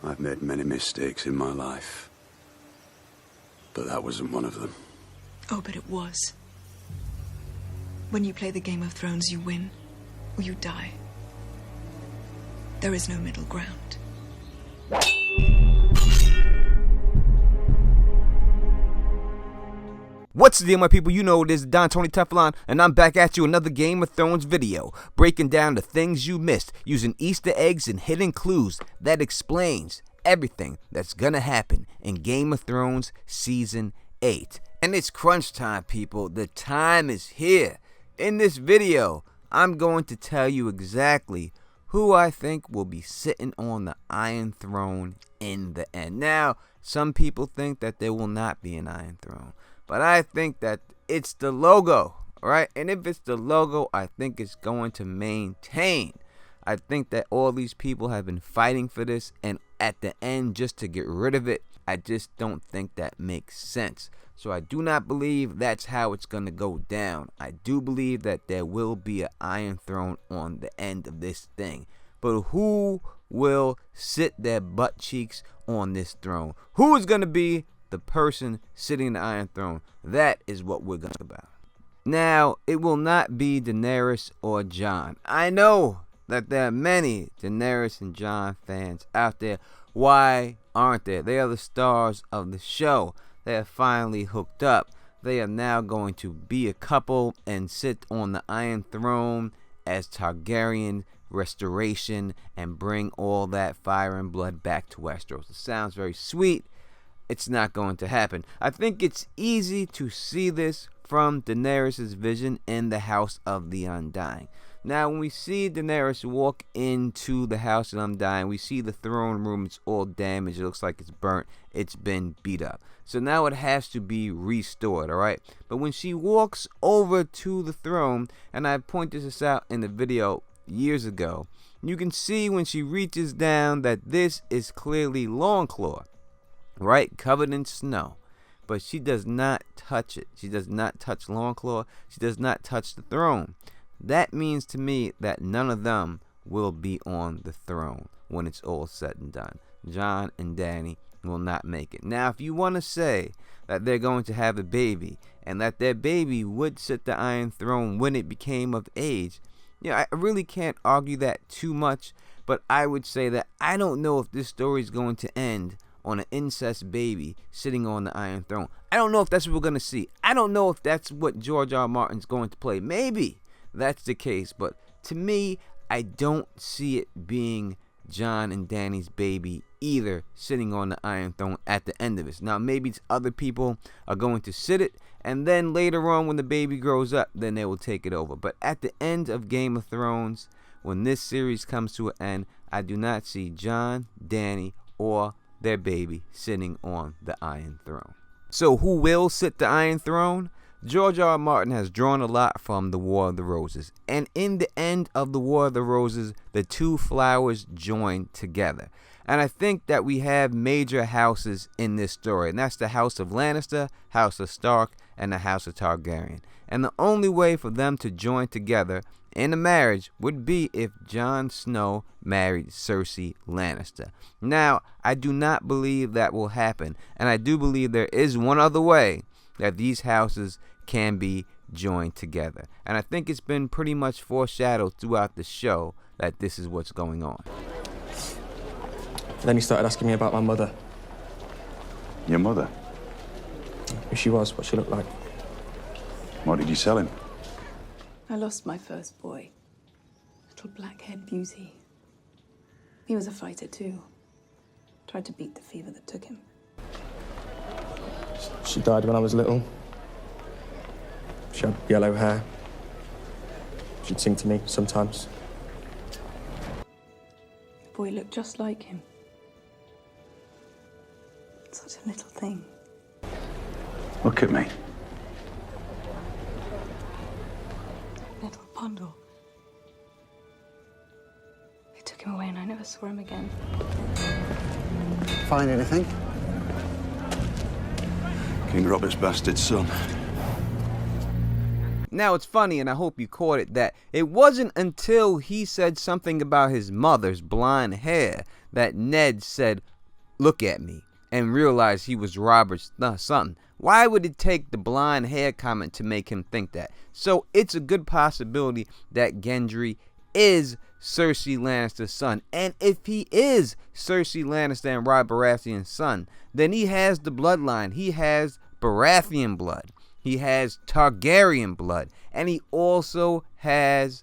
I've made many mistakes in my life, but that wasn't one of them. Oh, but it was. When you play the Game of Thrones, you win, or you die. There is no middle ground. What's the deal, my people? You know it is Don Tony Teflon, and I'm back at you another Game of Thrones video, breaking down the things you missed, using Easter eggs and hidden clues that explains everything that's gonna happen in Game of Thrones Season 8. And it's crunch time, people. The time is here. In this video, I'm going to tell you exactly who I think will be sitting on the Iron Throne in the end. Now, some people think that there will not be an Iron Throne, but I think that it's the logo, right? And if it's the logo, I think it's going to maintain. I think that all these people have been fighting for this, and at the end, just to get rid of it, I just don't think that makes sense. So I do not believe that's how it's going to go down. I do believe that there will be an Iron Throne on the end of this thing. But who will sit their butt cheeks on this throne? Who is going to be the person sitting in the Iron Throne? That is what we're going to talk about. Now, it will not be Daenerys or Jon. I know that there are many Daenerys and Jon fans out there. Why aren't there? They are the stars of the show. They are finally hooked up. They are now going to be a couple and sit on the Iron Throne as Targaryen restoration and bring all that fire and blood back to Weasteros. It sounds very sweet. It's not going to happen. I think it's easy to see this from Daenerys' vision in the House of the Undying. Now, when we see Daenerys walk into the House of the Undying, we see the throne room. It's all damaged. It looks like it's burnt. It's been beat up. So now it has to be restored, all right? But when she walks over to the throne, and I pointed this out in the video years ago, you can see when she reaches down that this is clearly Longclaw, right? Covered in snow. But she does not touch it. She does not touch Longclaw. She does not touch the throne. That means to me that none of them will be on the throne when it's all said and done. Jon and Dany will not make it. Now, if you want to say that they're going to have a baby and that their baby would sit the Iron Throne when it became of age, I really can't argue that too much, but I would say that I don't know if this story is going to end on an incest baby sitting on the Iron Throne. I don't know if that's what we're going to see. I don't know if that's what George R. Martin's going to play. Maybe that's the case, but to me, I don't see it being Jon and Dany's baby either sitting on the Iron Throne at the end of it. Now, maybe other people are going to sit it, and then later on when the baby grows up, then they will take it over. But at the end of Game of Thrones, when this series comes to an end, I do not see Jon, Dany, or their baby sitting on the Iron Throne. So who will sit the Iron Throne? George R. Martin has drawn a lot from the War of the Roses, and in the end of the War of the Roses, the two flowers join together. And I think that we have major houses in this story, and that's the House of Lannister, House of Stark, and the House of Targaryen. And the only way for them to join together in a marriage would be if Jon Snow married Cersei Lannister. Now, I do not believe that will happen, and I do believe there is one other way that these houses can be joined together. And I think it's been pretty much foreshadowed throughout the show that this is what's going on. Then he started asking me about my mother. Your mother? Who she was, what she looked like. What did you sell him? I lost my first boy. Little black-haired beauty. He was a fighter too. Tried to beat the fever that took him. She died when I was little. She had yellow hair. She'd sing to me sometimes. The boy looked just like him. Such a little thing. Look at me. Little bundle. They took him away and I never saw him again. Find anything? King Robert's bastard son. Now it's funny, and I hope you caught it, that it wasn't until he said something about his mother's blonde hair that Ned said, "Look at me," and realized he was Robert's son. Why would it take the blonde hair comment to make him think that? So it's a good possibility that Gendry is Cersei Lannister's son. And if he is Cersei Lannister and Robert Baratheon's son, then he has the bloodline. He has Baratheon blood. He has Targaryen blood. And he also has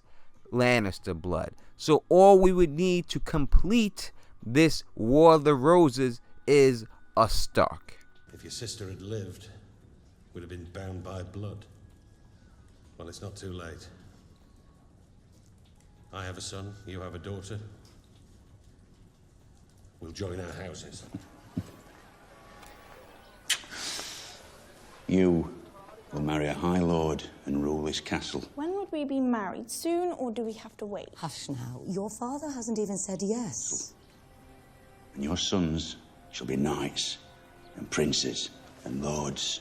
Lannister blood. So all we would need to complete this War of the Roses is a Stark. If your sister had lived, would have been bound by blood. Well, it's not too late. I have a son, you have a daughter. We'll join our houses. You will marry a High Lord and rule this castle. When would we be married? Soon, or do we have to wait? Hush now. Your father hasn't even said yes. And your sons shall be knights and princes and lords.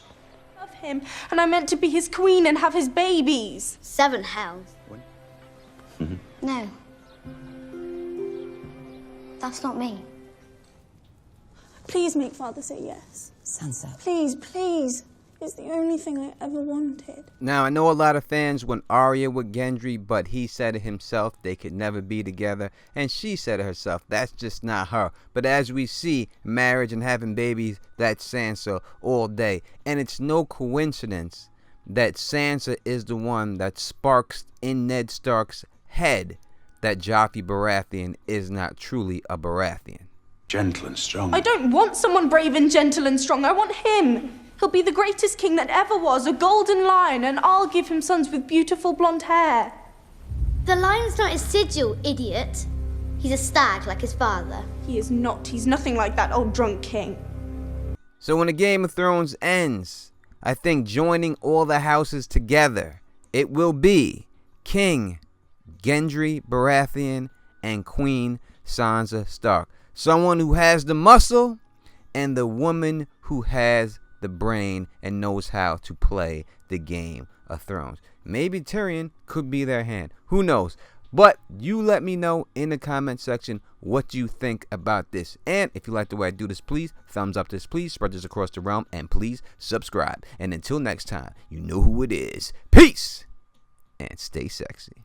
I love him, and I'm meant to be his queen and have his babies. 7 hells. What? No. That's not me. Please make father say yes. Sansa. Please, please. It's the only thing I ever wanted. Now, I know a lot of fans want Arya with Gendry, but he said it himself, they could never be together. And she said it herself, that's just not her. But as we see, marriage and having babies, that's Sansa all day. And it's no coincidence that Sansa is the one that sparks in Ned Stark's head that Joffrey Baratheon is not truly a Baratheon. Gentle and strong. I don't want someone brave and gentle and strong. I want him. He'll be the greatest king that ever was, a golden lion, and I'll give him sons with beautiful blonde hair. The lion's not his sigil, idiot. He's a stag like his father. He is not. He's nothing like that old drunk king. So when the Game of Thrones ends, I think joining all the houses together, it will be King Gendry Baratheon and Queen Sansa Stark. Someone who has the muscle and the woman who has the brain and knows how to play the Game of Thrones. Maybe Tyrion could be their hand. Who knows? But you let me know in the comment section what you think about this. And if you like the way I do this, please thumbs up this, please spread this across the realm, and please subscribe. And until next time, you know who it is. Peace and stay sexy.